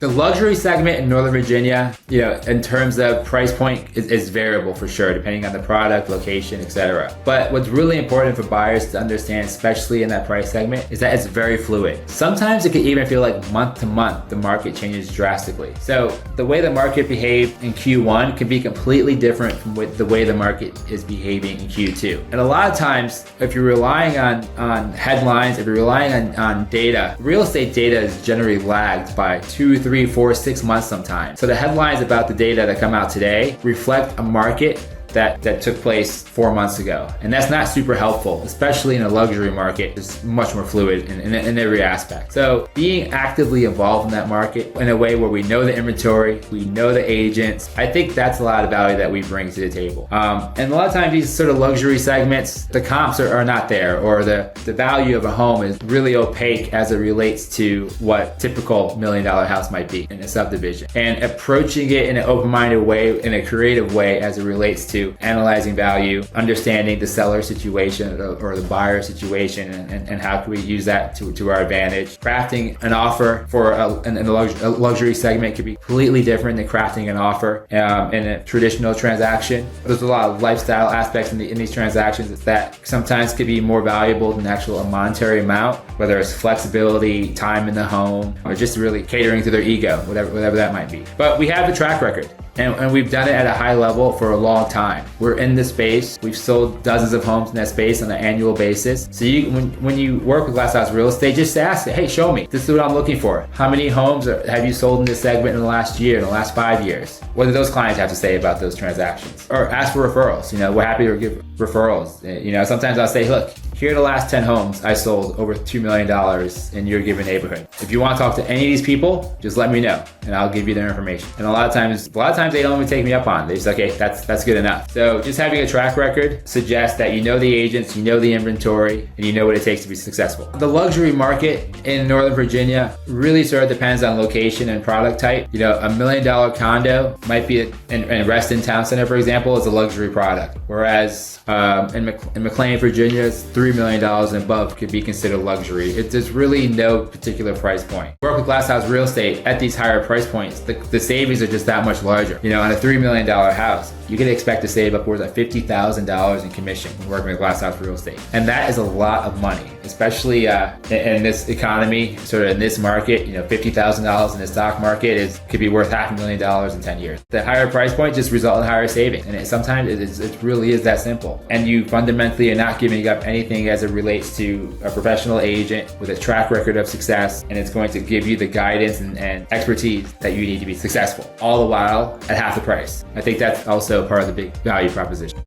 The luxury segment in Northern Virginia, in terms of price point is variable for sure, depending on the product, location, etc. But what's really important for buyers to understand, especially in that price segment, is that it's very fluid. Sometimes it can even feel like month to month, the market changes drastically. So the way the market behaved in Q1 can be completely different from the way the market is behaving in Q2. And a lot of times, if you're relying on headlines, if you're relying on data, real estate data is generally lagged by 2, 3, 4, 6 months sometimes. So the headlines about the data that come out today reflect a market that took place 4 months ago. And that's not super helpful, especially in a luxury market. It's much more fluid in every aspect. So being actively involved in that market in a way where we know the inventory, we know the agents, I think that's a lot of value that we bring to the table. And a lot of times these sort of luxury segments, the comps are not there, or the value of a home is really opaque as it relates to what typical $1 million house might be in a subdivision. And approaching it in an open-minded way, in a creative way as it relates to analyzing value, understanding the seller situation or the buyer situation, and how can we use that to our advantage. Crafting an offer for a luxury segment could be completely different than crafting an offer in a traditional transaction. There's a lot of lifestyle aspects in these transactions that sometimes could be more valuable than the actual monetary amount, whether it's flexibility, time in the home, or just really catering to their ego, whatever that might be. But we have a track record. And we've done it at a high level for a long time. We're in this space. We've sold dozens of homes in that space on an annual basis. So when you work with Glass House Real Estate, just ask, hey, show me. This is what I'm looking for. How many homes have you sold in this segment in the last year, in the last 5 years? What do those clients have to say about those transactions? Or ask for referrals. We're happy to give referrals. Sometimes I'll say, look, here are the last 10 homes I sold over $2 million in your given neighborhood. If you want to talk to any of these people, just let me know and I'll give you their information. And a lot of times they don't even take me up on it. They just say, okay, that's good enough. So just having a track record suggests that you know the agents, you know the inventory, and you know what it takes to be successful. The luxury market in Northern Virginia really sort of depends on location and product type. A $1 million condo might be in Reston Town Center, for example, is a luxury product. Whereas in McLean, Virginia, it's $3 million and above could be considered luxury. There's really no particular price point. Work with Glass House Real Estate at these higher price points, the savings are just that much larger. On a $3 million house, you can expect to save upwards of $50,000 in commission when working with Glass House Real Estate. And that is a lot of money, especially in this economy, sort of in this market. $50,000 in the stock market could be worth $500,000 in 10 years. The higher price point just result in higher savings. And sometimes it really is that simple. And you fundamentally are not giving up anything as it relates to a professional agent with a track record of success. And it's going to give you the guidance and expertise that you need to be successful, all the while at half the price. I think that's also part of the big value proposition.